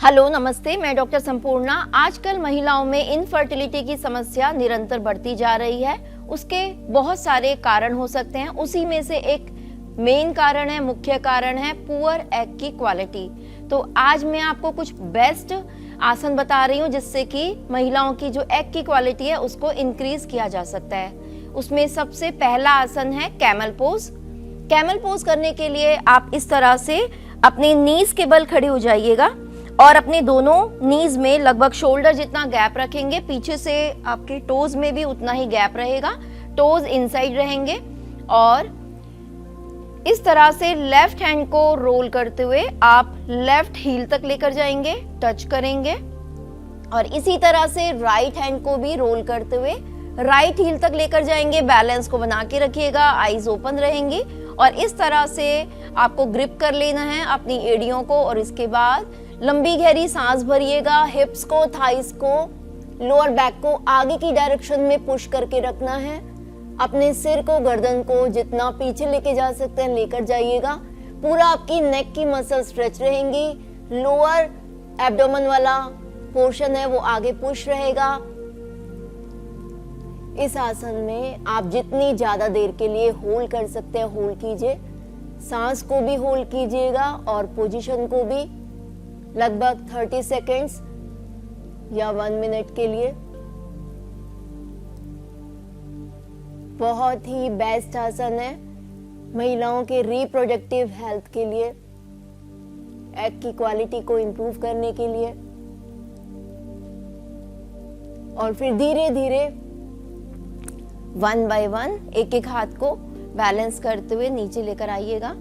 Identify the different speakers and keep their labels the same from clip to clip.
Speaker 1: Hello नमस्ते, मैं doctor Sampurna. आजकल महिलाओं में इनफर्टिलिटी की समस्या निरंतर बढ़ती जा रही है। उसके बहुत सारे कारण हो सकते हैं, उसी में से एक मेन कारण है, मुख्य कारण है पुअर एग की क्वालिटी। तो आज मैं आपको कुछ बेस्ट आसन बता रही हूँ जिससे कि महिलाओं की जो एग की क्वालिटी है उसको इंक्रीज किया जा सकता है। उसमें सबसे पहला आसन है कैमल पोज। कैमल पोज करने के लिए आप इस तरह से अपनी नीज के बल खड़े हो जाइएगा और अपने दोनों नीज में लगभग शोल्डर जितना गैप रखेंगे। पीछे से आपके टोज में भी उतना ही गैप रहेगा, टोज इनसाइड रहेंगे। और इस तरह से लेफ्ट हैंड को रोल करते हुए आप लेफ्ट हील तक लेकर जाएंगे, टच करेंगे। और इसी तरह से राइट हैंड को भी रोल करते हुए राइट हील तक लेकर जाएंगे। बैलेंस को बना के रखिएगा, आईज ओपन रहेंगी और इस तरह से आपको ग्रिप कर लेना है अपनी एड़ियों को। और इसके बाद लंबी गहरी सांस भरिएगा। हिप्स को, थाइस को, लोअर बैक को आगे की डायरेक्शन में पुश करके रखना है। अपने सिर को, गर्दन को जितना पीछे लेके जा सकते हैं लेकर जाइएगा। पूरा आपकी नेक की मसल स्ट्रेच रहेंगी। लोअर एब्डोमेन वाला पोर्शन है वो आगे पुश रहेगा। इस आसन में आप जितनी ज्यादा देर के लिए होल्ड कर सकते हैं होल्ड कीजिए। सांस को भी होल्ड कीजिएगा और पोजीशन को भी लगभग 30 सेकेंड्स या 1 मिनट के लिए। बहुत ही बेस्ट आसन है महिलाओं के रिप्रोडक्टिव हेल्थ के लिए, एग की क्वालिटी को इंप्रूव करने के लिए। और फिर धीरे धीरे 1 बाय 1 एक एक हाथ को बैलेंस करते हुए नीचे लेकर आइएगा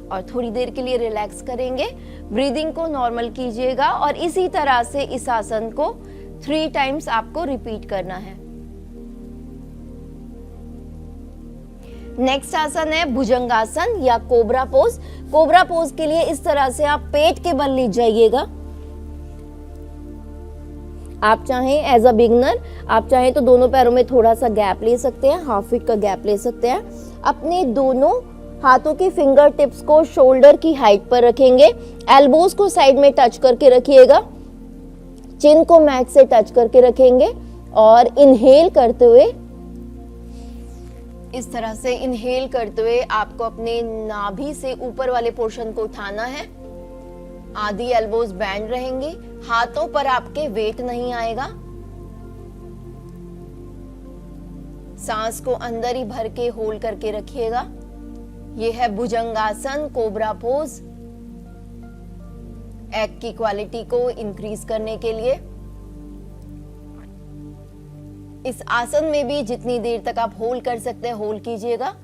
Speaker 1: और थोड़ी देर के लिए रिलैक्स करेंगे। ब्रीदिंग को नॉर्मल कीजिएगा और इसी तरह से इस आसन को 3 टाइम्स आपको रिपीट करना है। नेक्स्ट आसन है भुजंगासन या कोबरा पोज। कोबरा पोज के लिए इस तरह से आप पेट के बल लेट जाइएगा। आप चाहें एज अ बिगनर, आप चाहें तो दोनों पैरों में थोड़ा सा गैप ले सकते हैं, हाफ फीट का गैप ले सकते हैं। अपने दोनों हाथों की फिंगर टिप्स को शोल्डर की हाइट पर रखेंगे। एल्बोज को साइड में टच करके रखिएगा। चिन को मैट से टच करके रखेंगे और इनहेल करते हुए, इस तरह से इनहेल करते हुए आपको अपने नाभि से ऊपर वाले पोर्शन को उठाना है। आधी एल्बोज बैंड रहेंगी, हाथों पर आपके वेट नहीं आएगा। सांस को अंदर ही भर के होल्ड करके रखिएगा। यह है भुजंगासन, कोबरा पोज, एग की क्वालिटी को इंक्रीज करने के लिए। इस आसन में भी जितनी देर तक आप होल्ड कर सकते हैं होल्ड कीजिएगा।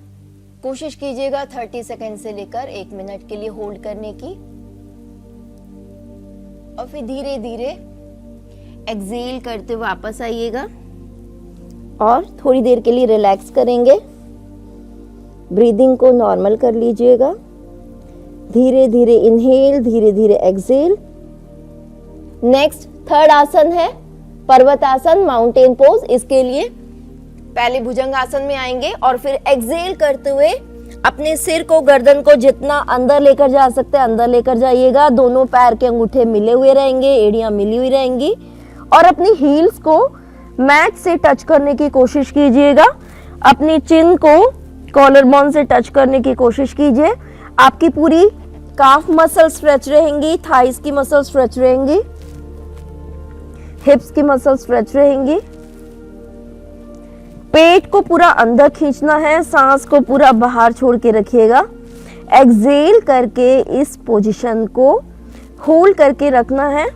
Speaker 1: कोशिश कीजिएगा 30 सेकेंड से लेकर 1 मिनट के लिए होल्ड करने की। और फिर धीरे धीरे एक्सेल करते वापस आइएगा और थोड़ी देर के लिए रिलैक्स करेंगे। ब्रीदिंग को नॉर्मल कर लीजिएगा। धीरे धीरे इनहेल, धीरे धीरे एक्सेल। नेक्स्ट थर्ड आसन है पर्वतासन, माउंटेन पोज। इसके लिए पहले भुजंगासन में आएंगे और फिर एक्सेल करते हुए अपने सिर को, गर्दन को जितना अंदर लेकर जा सकते हैं अंदर लेकर जाइएगा। दोनों पैर के अंगूठे मिले हुए रहेंगे, एड़ियां मिली हुई रहेंगी और अपनी हील्स को मैट से टच करने की कोशिश कीजिएगा। अपनी चिन को कॉलर बोन से टच करने की कोशिश कीजिए। आपकी पूरी काफ मसल स्ट्रेच रहेंगी, थाइस की मसल स्ट्रेच रहेंगी, हिप्स की मसल स्ट्रेच रहेंगी। पेट को पूरा अंदर खींचना है, सांस को पूरा बाहर छोड़ के रखिएगा। एक्सेल करके इस पोजीशन को होल्ड करके रखना है।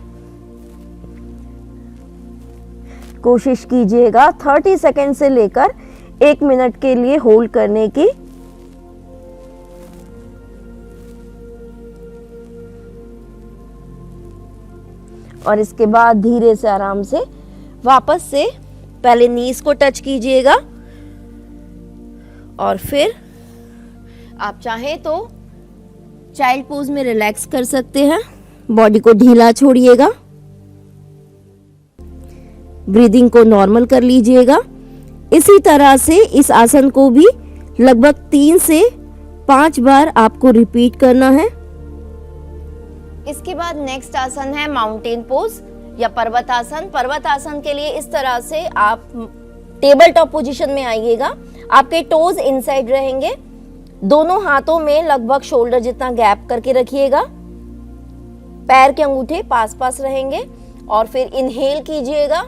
Speaker 1: कोशिश कीजिएगा 30 सेकेंड से लेकर 1 मिनट के लिए होल्ड करने की। और इसके बाद धीरे से आराम से वापस से पहले नीज को टच कीजिएगा और फिर आप चाहें तो चाइल्ड पोज में रिलैक्स कर सकते हैं। बॉडी को ढीला छोड़िएगा। ब्रीदिंग को नॉर्मल कर लीजिएगा। इसी तरह से इस आसन को भी लगभग 3 से 5 बार आपको रिपीट करना है। इसके बाद नेक्स्ट आसन है माउंटेन पोज या पर्वतासन। पर्वतासन के लिए इस तरह से आप टेबल टॉप पोजीशन में आइएगा। आपके टोज इनसाइड रहेंगे, दोनों हाथों में लगभग शोल्डर जितना गैप करके रखिएगा, पैर के अंगूठे पास पास रहेंगे और फिर इनहेल कीजिएगा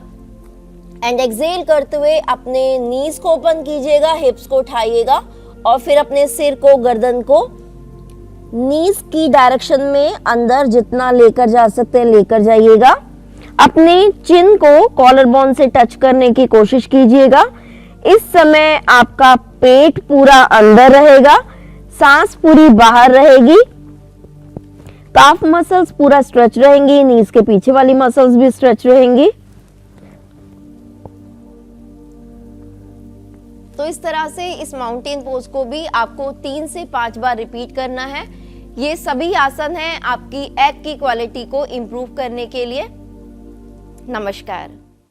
Speaker 1: एंड एक्सहेल करते हुए अपने नीज को ओपन कीजिएगा, हिप्स को उठाइएगा और फिर अपने सिर को, गर्दन को नीज की डायरेक्शन में अंदर जितना लेकर जा सकते हैं लेकर जाइएगा। अपने चिन को कॉलर बोन से टच करने की कोशिश कीजिएगा। इस समय आपका पेट पूरा अंदर रहेगा, सांस पूरी बाहर रहेगी, काफ मसल्स पूरा स्ट्रेच रहेंगी, नीज के पीछे वाली मसल्स भी स्ट्रेच रहेंगी। तो इस तरह से इस माउंटेन पोज को भी आपको 3 से 5 बार रिपीट करना है। ये सभी आसन हैं आपकी एग की क्वालिटी को इम्प्रूव करने के लिए। नमस्कार।